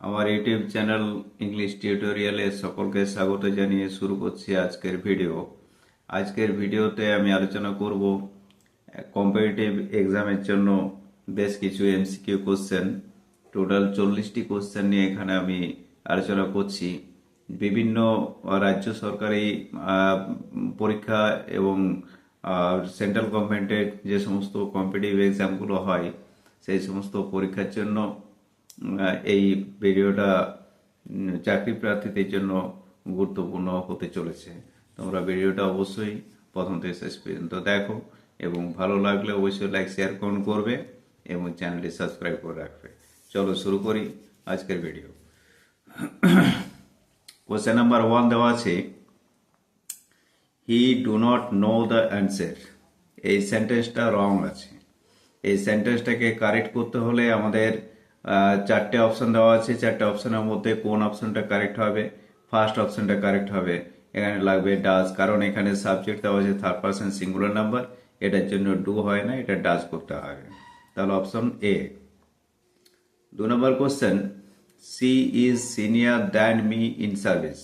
আমার YouTube channel English টিউটোরিয়ালে সকলকে স্বাগত জানিয়ে শুরু করছি আজকের ভিডিও। আজকের ভিডিওতে আমি আলোচনা করব কম্পিটিটিভ এক্সামের জন্য বেশ কিছু এমসিকিউ কোশ্চেন। টোটাল 40টি কোশ্চেন নিয়ে এখানে আমি আলোচনা করছি। বিভিন্ন রাজ্য সরকারি পরীক্ষা এবং সেন্ট্রাল গভর্নমেন্টের যে সমস্ত কম্পিটিটিভ এক্সামগুলো হয় সেই সমস্ত পরীক্ষার জন্য এই ভিডিওটা চাকরি প্রার্থীদের জন্য গুরুত্বপূর্ণ হতে চলেছে। তোমরা ভিডিওটা অবশ্যই প্রথম থেকে শেষ পর্যন্ত দেখো এবং ভালো লাগলে অবশ্যই লাইক শেয়ার কমেন্ট করবে এবং চ্যানেলটি সাবস্ক্রাইব করে রাখবে। চলো শুরু করি আজকের ভিডিও। কোশ্চেন নাম্বার 1 দেওয়া আছে, he do not know the answer. এই সেন্টেন্সটা রং আছে। এই সেন্টেন্সটাকে কারেক্ট করতে হলে আমাদের চারটে অপশন দেওয়া আছে। চারটে অপশনের মধ্যে কোন অপশনটা কারেক্ট হবে? ফার্স্ট অপশনটা কারেক্ট হবে। এখানে লাগবে ডাজ, কারণ এখানে সাবজেক্ট দেওয়া আছে থার্ড পারসন সিঙ্গুলার নাম্বার, এটার জন্য ডু হয় না, এটা ডাজ করতে হবে। তাহলে অপশন এ। 2 নম্বর question, she is senior than me in service.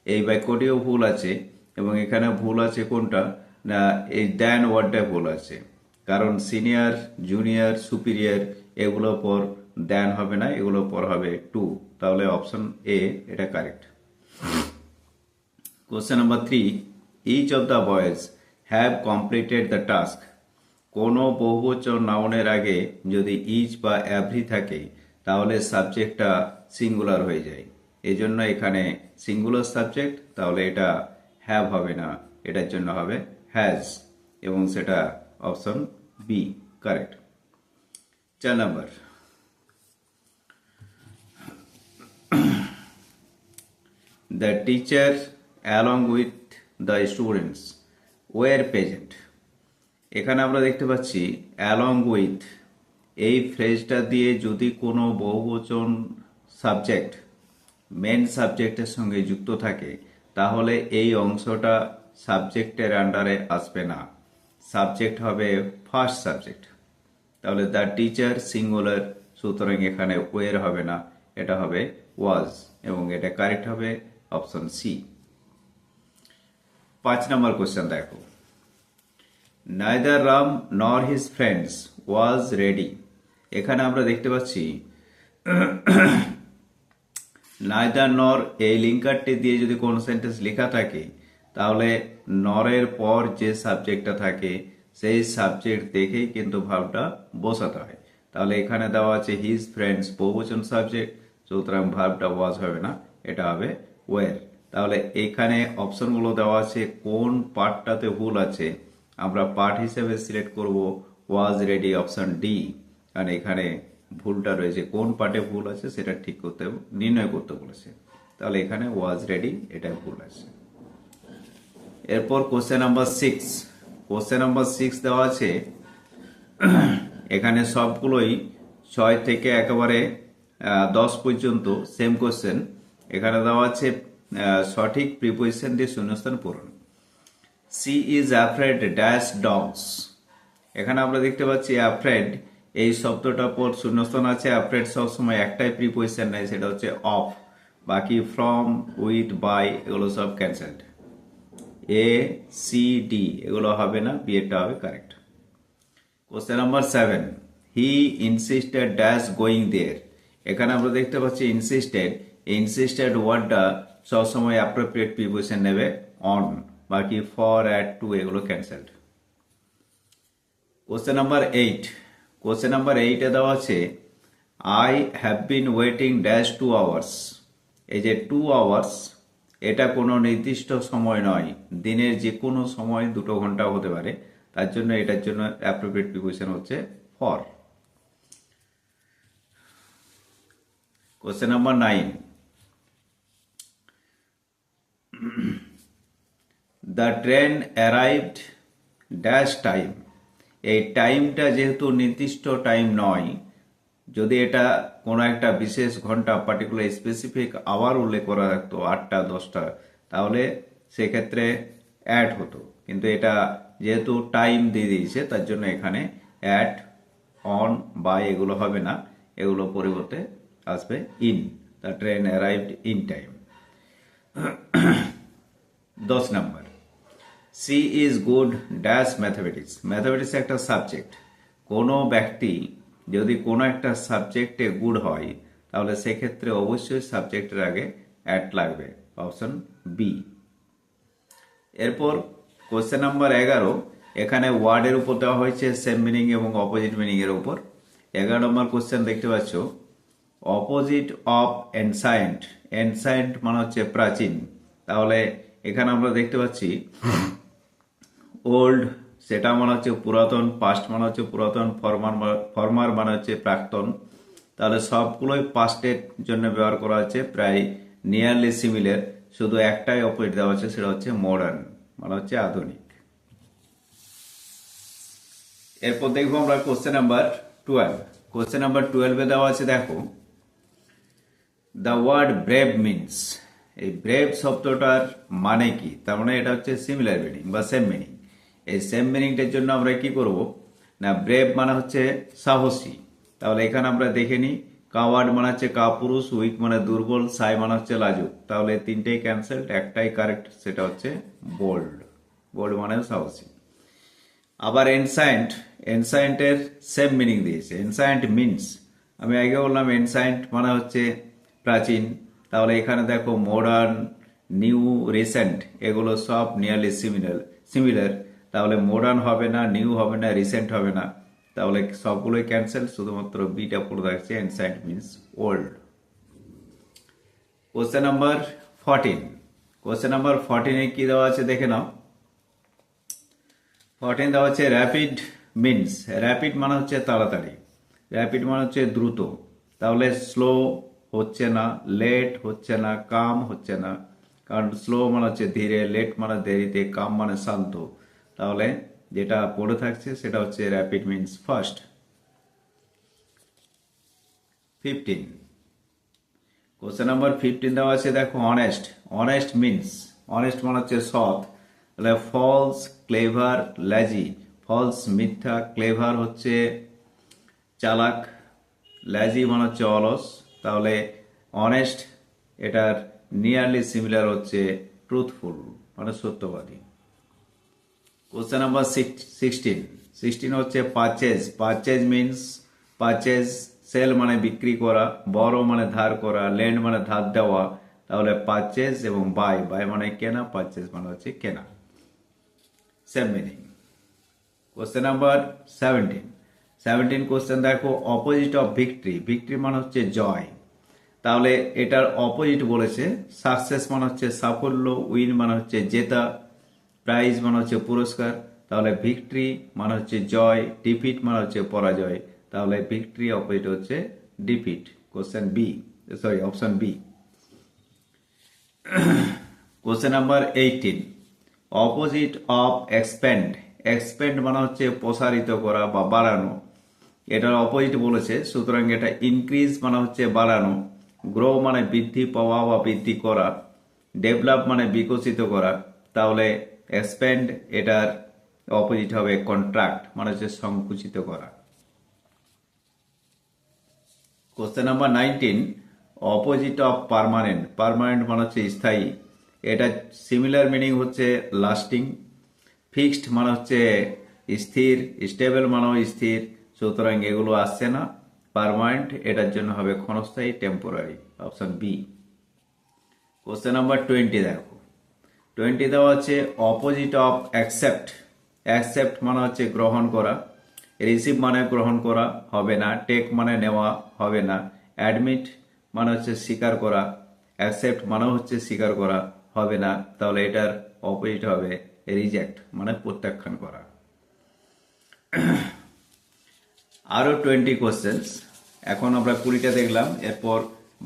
এই বাক্যটিও ভুল আছে এবং এখানে ভুল আছে কোনটা না, এই দ্যান ওয়ার্ডটা ভুল আছে, কারণ সিনিয়র, জুনিয়র, সুপিরিয়র এগুলো পর দ্যান হবে না, এগুলো পর হবে টু। তাহলে অপশন এ এটা correct. Question number 3, each of the boys have completed the task. কোনো বহুবচন নাউনের আগে যদি ইচ বা এভরি থাকে তাহলে সাবজেক্টটা সিঙ্গুলার হয়ে যায়। এই জন্য এখানে সিঙ্গুলার সাবজেক্ট, তাহলে এটা হ্যাভ হবে না, এটার জন্য হবে হ্যাজ, এবং সেটা option B correct. 4 number, the teacher along with the students were present। এখানে আমরা দেখতে পাচ্ছি along with, এই ফ্রেজটা দিয়ে যদি কোনো বহুবচন সাবজেক্ট মেন সাবজেক্টের সঙ্গে যুক্ত থাকে তাহলে এই অংশটা সাবজেক্টের আন্ডারে আসবে না, সাবজেক্ট হবে ফার্স্ট সাবজেক্ট। তাহলে দ্য টিচার সিঙ্গুলার, সুতরাং এখানে ওয়ের হবে না, এটা হবে ওয়াজ, এবং এটা কারেক্ট হবে অপশন সি। 5 নম্বর কোশ্চেন দেখো, নাইদার রাম নর হিজ ফ্রেন্ডস ওয়াজ রেডি। এখানে আমরা দেখতে পাচ্ছি নাইদার নর, এই লিঙ্কারটি দিয়ে যদি কোন সেন্টেন্স লেখা থাকে তাহলে নরের পর যে সাবজেক্টটা থাকে সেই সাবজেক্ট দেখেই কিন্তু ভার্বটা বসাতে হয়। তাহলে এখানে দেওয়া আছে হিজ ফ্রেন্ডস বহুবচন সাবজেক্ট, সুতরাং ভার্বটা ওয়াজ হবে না, এটা হবে ওয়ের। তাহলে এখানে অপশনগুলো দেওয়া আছে, কোন পার্টটাতে ভুল আছে আমরা পার্ট হিসেবে সিলেক্ট করব ওয়াজ রেডি, অপশন ডি। কারণ এখানে ভুলটা রয়েছে, কোন পার্টে ভুল আছে সেটা ঠিক করতে নির্ণয় করতে বলেছে। তাহলে এখানে ওয়াজ রেডি, এটা ভুল আছে। এরপর কোশ্চেন নাম্বার 6। কোশ্চেন নাম্বার 6 দেওয়া আছে, এখানে সবগুলোই 6 থেকে একেবারে 10 পর্যন্ত সেম কোশ্চেন। এখানে দেওয়া আছে সঠিক প্রিপোজিশন দিয়ে শূন্যস্থান পূরণ। She is afraid dash dogs. এখানে আমরা দেখতে পাচ্ছি অ্যাফ্রেড, এই শব্দটার পর শূন্যস্থান আছে। অ্যাফ্রেড সবসময় একটাই প্রিপোজিশন নেয়, সেটা হচ্ছে অফ, বাকি ফ্রম, উইথ, বাই এগুলো সব ক্যান্সেলড। এ, সি, ডি এগুলো হবে না, বি এরটা হবে correct. Question number 7, he insisted dash going there. এখানে আমরা দেখতে পাচ্ছি ইনসিস্টেড, ইনসিস্টেড ওয়ার্ডটা সবসময় অ্যাপ্রোপ্রিয়েট প্রিপোজিশন নেবে অন, বাকি ফর, অ্যাট, টু এগুলো cancelled. Question number 8। Question number 8 দেওয়া আছে, I have been waiting dash 2 hours. এই যে 2 আওয়ার্স, এটা কোনো নির্দিষ্ট সময় নয়, দিনের যে কোনো সময় 2 ঘন্টা হতে পারে, তার জন্য এটার জন্য অ্যাপ্রোপ্রিয়েট প্রিপোজিশন হচ্ছে for. Question number 9, the train arrived dash time. এই টাইমটা যেহেতু নির্দিষ্ট টাইম নয়, যদি এটা কোনো একটা বিশেষ ঘন্টা পার্টিকুলার স্পেসিফিক আওয়ার উল্লেখ করা থাকতো 8টা 10টা, তাহলে সেক্ষেত্রে অ্যাড হতো, কিন্তু এটা যেহেতু টাইম দিয়ে দিয়েছে তার জন্য এখানে অ্যাট, অন, বাই এগুলো হবে না, এগুলো পরিবর্তে আসবে in. The train arrived in time. 10 number, she is good dash mathematics. Mathematics একটা সাবজেক্ট। কোনো ব্যক্তি যদি কোনো একটা সাবজেক্টে গুড হয় তাহলে সেক্ষেত্রে অবশ্যই সাবজেক্টের আগে অ্যাট লাগবে, অপশন বি। এরপর কোশ্চেন নাম্বার 11, এখানে ওয়ার্ডের উপর দেওয়া হয়েছে সেম মিনিং এবং অপোজিট মিনিং এর উপর। 11 নম্বর কোশ্চেন দেখতে পাচ্ছ, অপোজিট অফ এনসায়েন্ট। এনসায়েন্ট মানে হচ্ছে প্রাচীন, তাহলে এখানে আমরা দেখতে পাচ্ছি ওল্ড, সেটা মানে হচ্ছে পুরাতন, পাস্ট মানে হচ্ছে পুরাতন, ফরমার মানে হচ্ছে প্রাক্তন, তাহলে সবগুলোই পাস্টের জন্য ব্যবহার করা হচ্ছে, প্রায় নিয়ারলি সিমিলার, শুধু একটাই অপোজিট দেওয়া হচ্ছে, সেটা হচ্ছে মডার্ন মানে হচ্ছে আধুনিক। এরপর দেখবো আমরা কোশ্চেন নাম্বার 12। কোশ্চেন নাম্বার 12 দেওয়া আছে, দেখো দ্য ওয়ার্ড ব্রেভ মিনস। এই ব্রেভ শব্দটার মানে কি? তার মানে এটা হচ্ছে সিমিলার মিনিং বা সেম মিনিং। এই সেম মিনিংটার জন্য আমরা কি করব না, ব্রেভ মানে হচ্ছে সাহসী, তাহলে এখানে আমরা দেখে নিই, কাওয়ার্ড মানে হচ্ছে কাপুরুষ, উইক মানে দুর্বল, সাই মানে হচ্ছে লাজুক, তাহলে তিনটেই ক্যান্সেলড, একটাই কারেক্ট, সেটা হচ্ছে বোল্ড। বোল্ড মানে সাহসী। আবার এনসায়েন্ট, এনসায়েন্টের সেম মিনিং দিয়েছে। এনসায়েন্ট মিনস, আমি আগে বললাম এনসায়েন্ট মানে হচ্ছে প্রাচীন, তাহলে এখানে দেখো মডার্ন, নিউ, রিসেন্ট, এগুলো সব নিয়ারলি সিমিলার, তাহলে মডার্ন হবে না, নিউ হবে না, রিসেন্ট হবে না, তাহলে সবগুলোই ক্যান্সেল, শুধুমাত্র বিটা পড়ে থাকছে, ancient means old. Question number 14। Question number 14 কি দেওয়া আছে দেখে নাও। 14 দেওয়া আছে র্যাপিড মিনস। র্যাপিড মানে হচ্ছে তাড়াতাড়ি, র্যাপিড মানে হচ্ছে দ্রুত, তাহলে স্লো হচ্ছে না, লেট হচ্ছে না, কাম হচ্ছে না, কারণ স্লো মানে হচ্ছে ধীরে, লেট মানে দেরিতে, কাম মানে শান্ত, তাহলে যেটা পড়ে থাকছে সেটা হচ্ছে rapid means first. 15। Question number 15 দেওয়া আছে, দেখো অনেস্ট। অনেস্ট মিনস, অনেস্ট মানে হচ্ছে সৎ, তাহলে ফলস, ক্লেভার, ল্যাজি। ফলস মিথ্যা, ক্লেভার হচ্ছে চালাক, ল্যাজি মানে হচ্ছে অলস, তাহলে অনেস্ট এটার নিয়ারলি সিমিলার হচ্ছে ট্রুথফুল মানে সত্যবাদী। কোশ্চেন নাম্বার 16 হচ্ছে purchase. Purchase means, purchase, sale মানে বিক্রি করা, বড় মানে ধার করা, লেন্ড মানে ধার দেওয়া, তাহলে পারচেজ এবং বাই, বাই মানে কেনা, পারচেজ মানে হচ্ছে কেনা, same meaning. Question number 17 question দেখো, অপোজিট অফ ভিক্টরি। ভিক্টরি মানে হচ্ছে জয়, তাহলে এটার অপোজিট বলেছে সাকসেস মানে হচ্ছে সাফল্য, উইন মানে হচ্ছে জেতা, প্রাইজ মানে হচ্ছে পুরস্কার, তাহলে ভিক্টরি মানে হচ্ছে জয়, ডিফিট মানে হচ্ছে পরাজয়, তাহলে ভিক্টরি অপোজিট হচ্ছে defeat, question B, sorry option B. Question number 18, opposite of expand. Expand মানে হচ্ছে প্রসারিত করা বা বাড়ানো, এটার অপোজিট বলেছে, সুতরাং এটা ইনক্রিজ মানে হচ্ছে বাড়ানো, গ্রো মানে বৃদ্ধি পাওয়া বা বৃদ্ধি করা, ডেভেলপ মানে বিকশিত করা, তাহলে এক্সপ্যান্ড এটার অপোজিট হবে কন্ট্রাক্ট মানে হচ্ছে সংকুচিত করা। Question number 19, opposite of permanent. Permanent মানে হচ্ছে স্থায়ী, এটা সিমিলার মিনিং হচ্ছে লাস্টিং। ফিক্সড মানে হচ্ছে স্থির, স্টেবল মানেও স্থির, সুতরাং এগুলো আসছে না। পার্মানেন্ট এটার জন্য হবে ক্ষণস্থায়ী, temporary, option B. Question number 20 দেখো, 20 দেওয়া আছে অপোজিট অফ অ্যাকসেপ্ট। অ্যাকসেপ্ট মানে হচ্ছে গ্রহণ করা, রিসিভ মানে গ্রহণ করা হবে না, টেক মানে নেওয়া হবে না, অ্যাডমিট মানে হচ্ছে স্বীকার করা, অ্যাকসেপ্ট মানে হচ্ছে স্বীকার করা হবে না, তাহলে এটার অপোজিট হবে রিজেক্ট মানে প্রত্যাখ্যান করা। আরো 20 কোশ্চেন, এখন আমরা 20টা দেখলাম, এরপর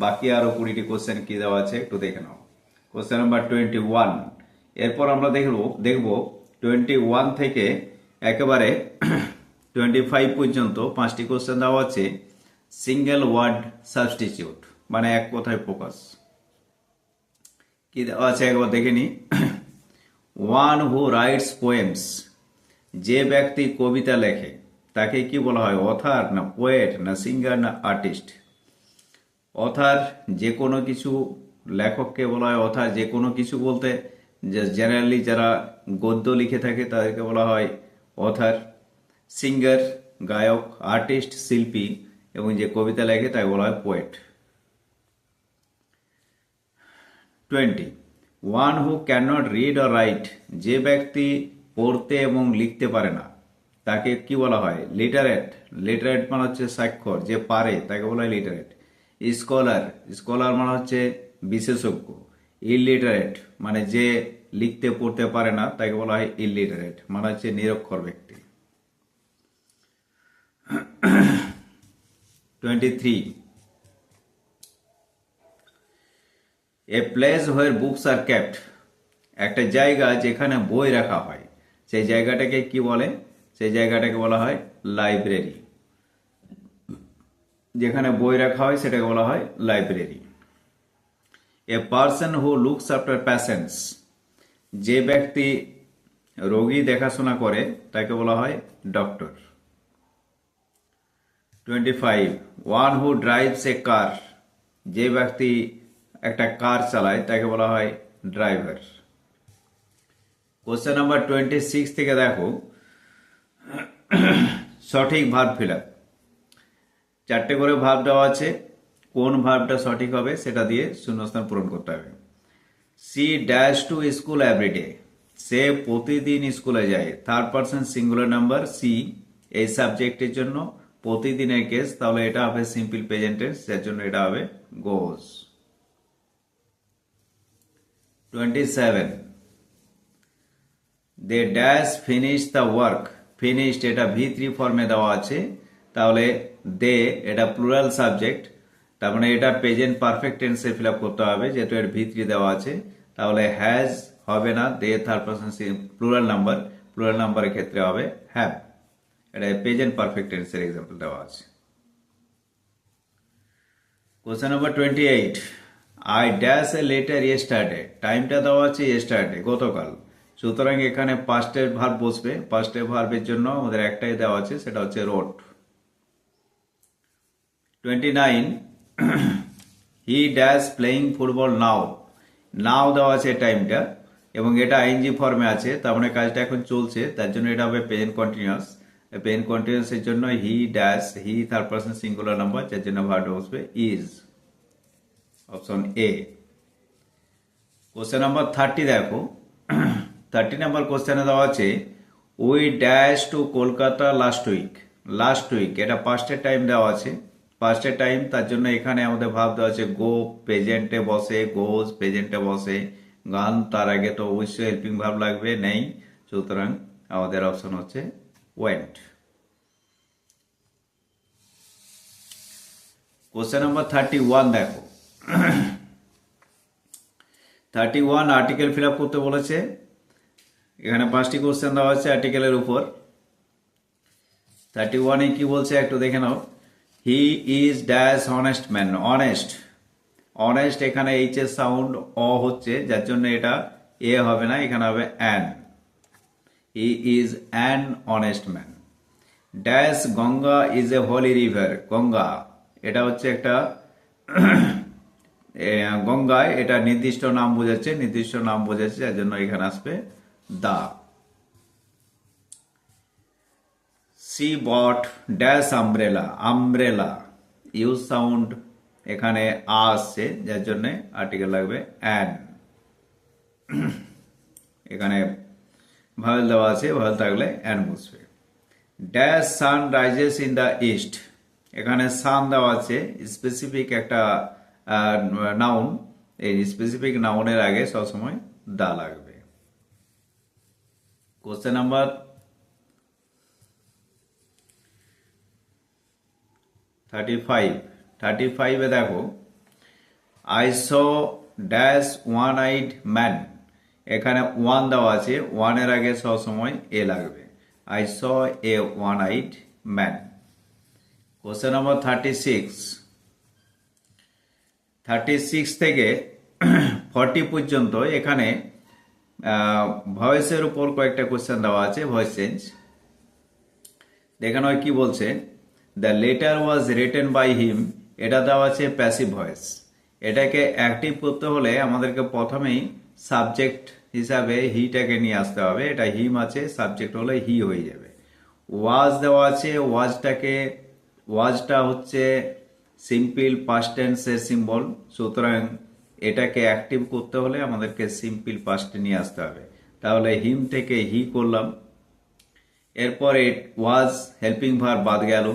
বাকি আরো 20টি কোশ্চেন কি দেওয়া আছে একটু দেখে নাও। কোশ্চেন নাম্বার 21, এরপর আমরা দেখব 21 থেকে একেবারে 25 পর্যন্ত 5টি কোশ্চেন দেওয়া আছে সিঙ্গেল ওয়ার্ড সাবস্টিটিউট মানে এক কথায় ফোকাস। কি দেওয়া আছে একবার দেখে নি। ওয়ান হু রাইটস পোয়েমস, যে ব্যক্তি কবিতা লেখে তাকে কি বলা হয়, অথার না পোয়েট না সিঙ্গার না আর্টিস্ট। অথার যে কোনো কিছু, লেখককে বলা হয় অথার। যে কোনো কিছু বলতে জেনারেলি যারা গদ্য লিখে থাকে তাদেরকে বলা হয় অথার। সিঙ্গার গায়ক, আর্টিস্ট শিল্পী, এবং যে কবিতা লেখে তাকে বলা হয় poet. 20. One who can not read or right, যে ব্যক্তি পড়তে এবং লিখতে পারে না তাকে কি বলা হয়? লিটারেট। লিটারেট মানে হচ্ছে স্বাক্ষর, যে পারে তাকে বলা হয় লিটারেট। স্কলার, স্কলার মানে হচ্ছে বিশেষজ্ঞ। ইলিটারেট মানে যে লিখতে পড়তে পারে না তাকে বলা হয় ইলিটারেট, মানে হচ্ছে নিরক্ষর ব্যক্তি। 23. A place where books are kept, একটা জায়গা যেখানে বই রাখা হয় সেই জায়গাটাকে কি বলে? সেই জায়গাটাকে বলা হয় লাইব্রেরি। যেখানে বই রাখা হয় সেটাকে বলা হয় library. A person who looks after patients, যে ব্যক্তি রোগী দেখাশোনা করে তাকে বলা হয় doctor. 25. One who drives a car, যে ব্যক্তি একটা কার চালায় তাকে বলা হয় ড্রাইভার। কোশ্চেন নাম্বার 26 থেকে দেখো, সঠিক ভার্ব ফিল আপ। 4টে করে ভার্ব দেওয়া আছে, কোন ভার্বটা সঠিক হবে সেটা দিয়ে শূন্যস্থান পূরণ করতে হবে। She dash to school everyday, সে প্রতিদিন স্কুলে যায়। Third person singular number she, এই সাবজেক্টের জন্য প্রতিদিনের কেস, তাহলে এটা হবে সিম্পল প্রেজেন্ট টেন্স, যার জন্য এটা হবে goes. 27. They dash finish the work, finished এটা V3 ফর্মে দেওয়া আছে, তাহলে দে এটা প্লুরাল সাবজেক্ট, তার মানে এটা প্রেজেন্ট পারফেক্ট টেন্সে ফিল আপ করতে হবে, যেহেতু এর V3 দেওয়া আছে। তাহলে হ্যাজ হবে না, they third person plural number, plural নাম্বারের ক্ষেত্রে হবে হ্যাভ। এটা প্রেজেন্ট পারফেক্ট টেন্সের এক্সাম্পল দেওয়া আছে। Question number 28. I dash a letter yesterday, টাইমটা দেওয়া আছে ইয়েস্টারডে গতকাল, সুতরাং এখানে পাস্টের ভার্ব বসবে। পাস্টের ভার্বের জন্য আমাদের একটাই দেওয়া আছে, সেটা হচ্ছে wrote. 29. He dash playing football now, now দেওয়া আছে টাইমটা, এবং এটা আইএনজি ফর্মে আছে, তার মানে কাজটা এখন চলছে, তার জন্য এটা হবে প্রেজেন্ট কন্টিনিউয়াস। প্রেজেন্ট কন্টিনিউয়াসের জন্য he dash, he third person singular number, যার জন্য ভার্ব বসবে is, option A. Question number 30 দেখো, 30 নাম্বার কোশ্চেনে দেওয়া আছে we dash to Kolkata last week, last week এটা পাস্টের টাইম দেওয়া আছে, পাস্টের টাইম, তার জন্য এখানে আমাদের ভাব দেওয়া আছে গো, প্রেজেন্টে বসে, গোজ প্রেজেন্টে বসে, গান তার আগে তো অবশ্যই হেল্পিং ভার্ব লাগবে, নেই, সুতরাং আমাদের অপশন হচ্ছে ওয়েন্ট। কোশ্চেন নাম্বার 31 দেখো, 31 আর্টিকেল ফিল আপ করতে বলেছে। এখানে 5টি কোশ্চেন দেওয়া আছে আর্টিকেলের উপর। 31 কি বলছে একটু দেখে নাও। He is dash honest man, honest, honest এখানে এইচ এর সাউন্ড অ হচ্ছে, যার জন্য এটা এ হবে না, এখানে হবে an. He is an honest man. Dash Ganga is a holy river, Ganga এটা হচ্ছে একটা গঙ্গায় এটা নির্দিষ্ট নাম বোঝাচ্ছে, নির্দিষ্ট নাম বোঝাচ্ছে, যার জন্য এখানে আসবে the. She bought dash umbrella, umbrella use sound এখানে আ আসছে, যার জন্য আর্টিকেল লাগবে অ্যান। এখানে ভাওয়েল দেওয়া আছে, ভাওয়েল থাকলে অ্যান বসবে। Dash sun rises in the east, এখানে সান দেওয়া আছে, স্পেসিফিক একটা নাউন, এই স্পেসিফিক নাউনের আগে সবসময় দা লাগবে। কোশ্চেন নাম্বার 35 এ দেখো, I saw dash one eyed man, এখানে ওয়ান দেওয়া আছে, ওয়ানের আগে সবসময় এ লাগবে, I saw A one eyed man. Question number 36 থেকে 40 পর্যন্ত এখানে ভয়েসের উপর কয়েকটা কোশ্চেন দেওয়া আছে, ভয়েস চেঞ্জ। দেখানো হয় কি বলছে, the letter was written by him, এটা দেওয়া আছে প্যাসিভ ভয়েস। এটাকে অ্যাক্টিভ করতে হলে আমাদেরকে প্রথমেই সাবজেক্ট হিসাবে হিটাকে নিয়ে আসতে হবে। এটা হিম আছে, সাবজেক্ট হলে হি হয়ে যাবে। ওয়াজ দেওয়া আছে, ওয়াজটা হচ্ছে সিম্পল পাস্ট টেন্সের সিম্বল, সুতরাং এটাকে অ্যাক্টিভ করতে হলে আমাদেরকে সিম্পল পাস্টে নিয়ে আসতে হবে। তাহলে হিম থেকে হি করলাম। এরপরে ওয়াজ হেল্পিং ভার্ব বাদ গেল।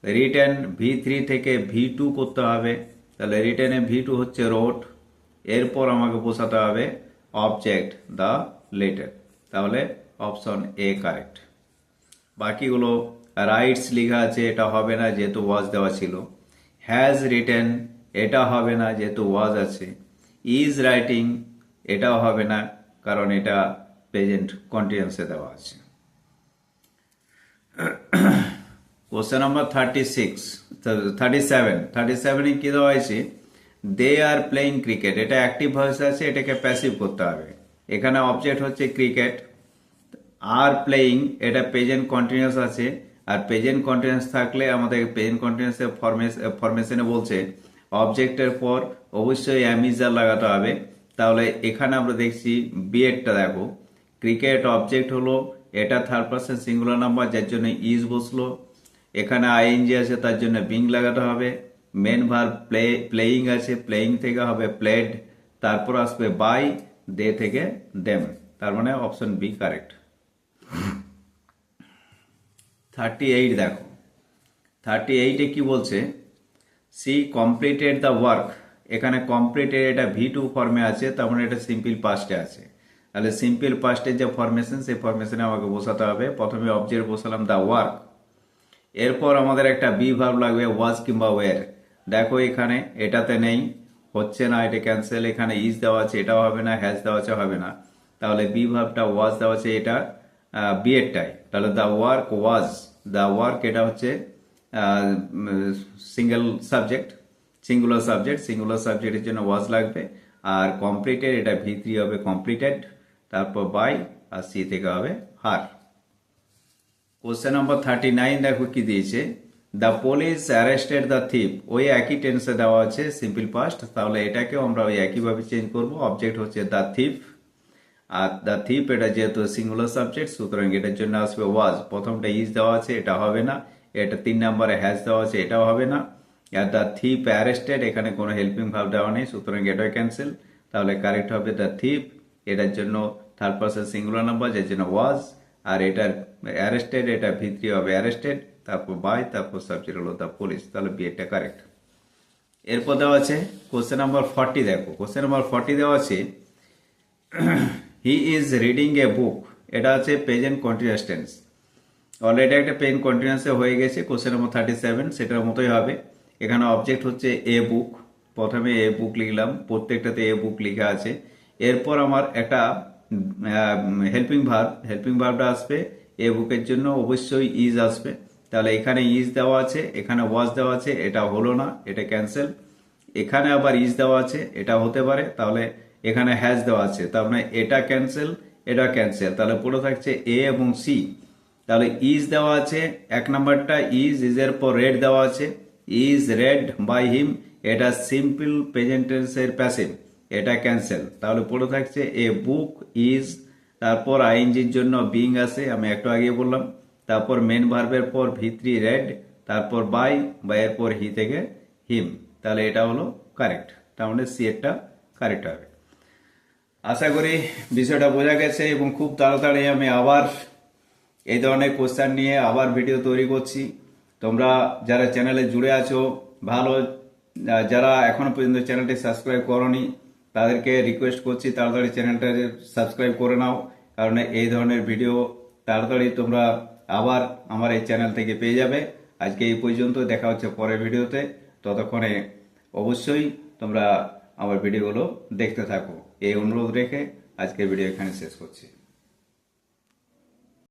রিটেন V3 থেকে V2 করতে হবে, তাহলে রিটেনে V2 হচ্ছে রোট। এরপর আমাকে বসাতে হবে অবজেক্ট দ্য লেটার, তাহলে অপশন এ কারেক্ট। বাকিগুলো রাইটস লেখা আছে, এটা হবে না যেহেতু ওয়াজ দেওয়া ছিল। হ্যাজ রিটেন, এটা হবে না যেহেতু ওয়াজ আছে। ইজ রাইটিং, এটাও হবে না কারণ এটা প্রেজেন্ট কন্টিনিউয়াসে দেওয়া আছে। কোশ্চেন নাম্বার 37 কি দেওয়া হয়েছে? দে আর প্লেইং ক্রিকেট, এটা অ্যাক্টিভ ভয়েস আছে, এটাকে প্যাসিভ করতে হবে। এখানে অবজেক্ট হচ্ছে ক্রিকেট। আর প্লেইং, এটা প্রেজেন্ট কন্টিনিউয়াস আছে, আর প্রেজেন্ট কন্টিনিউয়াস থাকলে আমাদের প্রেজেন্ট কন্টিনিউয়াসের ফরমেশনে বলছে অবজেক্টের পর অবশ্যই অ্যামিজার লাগাতে হবে। তাহলে এখানে আমরা দেখছি বিএডটা দেখো, ক্রিকেট অবজেক্ট হলো, এটা থার্ড পারসন সিঙ্গুলার নাম্বার যার জন্য ইজ বসলো। এখানে আইএনজি আছে তার জন্য বিং লাগাতে হবে। মেন ভার্ব প্লেইং আছে, প্লেইং থেকে হবে প্লেড, তারপর আসবে বাই, দে থেকে দেম, তার মানে অপশন বি কারেক্ট। 38 দেখো, 38-এ কি বলছে? She completed the work. এখানে কমপ্লিটেড এটা V2 ফর্মে আছে, তার মানে এটা সিম্পল পাস্টে আছে। তাহলে সিম্পল পাস্টের যে ফরমেশন, সেই ফরমেশনে আমাকে বসাতে হবে। প্রথমে অবজেক্ট বসালাম দ্য ওয়ার্ক, এরপর আমাদের একটা বি ভার্ব লাগবে ওয়াজ কিংবা ওয়ার। দেখো এখানে এটাতে নেই, হচ্ছে না, এটা ক্যান্সেল। এখানে ইজ দেওয়া আছে, এটাও হবে না। হ্যাজ দেওয়া আছে, হবে না। তাহলে বি ভার্বটা ওয়াজ দেওয়া আছে, এটা বি এরটাই। তাহলে the work was, the work এটা হচ্ছে সিঙ্গুলার সাবজেক্টের জন্য ওয়াজ লাগবে। আর কমপ্লিটেড এটা V3 হবে কমপ্লিটেড, তারপর বাই, আর সি থেকে হবে হার। কোশ্চেন নাম্বার 39 দেখো কি দিয়েছে? The police arrested the thief, ওই একই টেন্সে দেওয়া আছে সিম্পল পাস্ট, তাহলে এটাকেও আমরা ওই একইভাবে চেঞ্জ করব। অবজেক্ট হচ্ছে the thief, are the thief এটা যেহেতু সিঙ্গুলার সাবজেক্ট, সুতরাং এটার জন্য আসবে ওয়াজ। প্রথমটা ইজ দেওয়া আছে, এটা হবে না। এটা 3 নম্বরে হ্যাজ দেওয়া আছে, এটাও হবে না। আর দ্য থিপ অ্যারেস্টেড, এখানে কোনো হেল্পিং ভার্ব দেওয়া নেই, সুতরাং এটাও ক্যান্সেল। তাহলে কারেক্ট হবে দ্য থিপ, এটার জন্য থার্ড পারসন সিঙ্গুলার নাম্বার যার জন্য ওয়াজ। আর এটার অ্যারেস্টেড, এটা V3 হবে অ্যারেস্টেড, তারপর বাই, তারপর সাবজেক্ট হলো দ্য পুলিশ, তাহলে বি এটা কারেক্ট। এরপর দেওয়া আছে কোশ্চেন নাম্বার 40 দেখো, কোশ্চেন নাম্বার 40 দেওয়া আছে হি ইজ রিডিং এ বুক, এটা আছে প্রেজেন্ট কন্টিনিউয়াস টেন্স। অলরেডি একটা প্রেজেন্ট কন্টিনিউয়াসে হয়ে গেছে, কোশ্চেন নাম্বার 37 সেটার মতোই হবে। এখানে অবজেক্ট হচ্ছে এ বুক, প্রথমে এ বুক লিখলাম, প্রত্যেকটাতে এ বুক লেখা আছে। এরপর আমার একটা হেল্পিং ভার্বটা আসবে। এ বুকের জন্য অবশ্যই ইজ আসবে, তাহলে এখানে ইজ দেওয়া আছে, এখানে ওয়াজ দেওয়া আছে, এটা হলো না, এটা ক্যান্সেল। এখানে আবার ইজ দেওয়া আছে, এটা হতে পারে, তাহলে এখানে হ্যাজ দেওয়া আছে, তার মানে এটা ক্যান্সেল, এটা ক্যান্সেল। তাহলে পড়ে থাকছে এ এবং সি। তাহলে ইজ দেওয়া আছে, এক নাম্বারটা ইজের পর রেড দেওয়া আছে, ইজ রেড বাই হিম, এটা সিম্পল প্রেজেন্ট টেন্সের প্যাসিভ, এটা ক্যান্সেল। তাহলে পড়ে থাকছে এ বুক ইজ, তারপর আইএনজির জন্য বিং আছে, আমি একটু আগে বললাম। তারপর মেন ভার্বের পর V3 রেড, তারপর বাই, এর পর হি থেকে হিম, তাহলে এটা হলো কারেক্ট। তার মানে সি এরটা কারেক্ট হবে। আশা করি বিষয়টা বোঝা গেছে, এবং খুব তাড়াতাড়ি আমি আবার এই ধরনের কোশ্চেন নিয়ে আবার ভিডিও তৈরি করছি। তোমরা যারা চ্যানেলে জুড়ে আছো ভালো, যারা এখনো পর্যন্ত চ্যানেলটি সাবস্ক্রাইব করোনি তাদেরকে রিকোয়েস্ট করছি তাড়াতাড়ি চ্যানেলটা সাবস্ক্রাইব করে নাও, কারণ এই ধরনের ভিডিও তাড়াতাড়ি তোমরা আবার আমার এই চ্যানেল থেকে পেয়ে যাবে। আজকে এই পর্যন্ত, দেখা হচ্ছে পরের ভিডিওতে। ততক্ষণে অবশ্যই তোমরা আমার ভিডিওগুলো দেখতে থাকো, এই অনুরোধ রেখে আজকের ভিডিও এখানে শেষ করছি।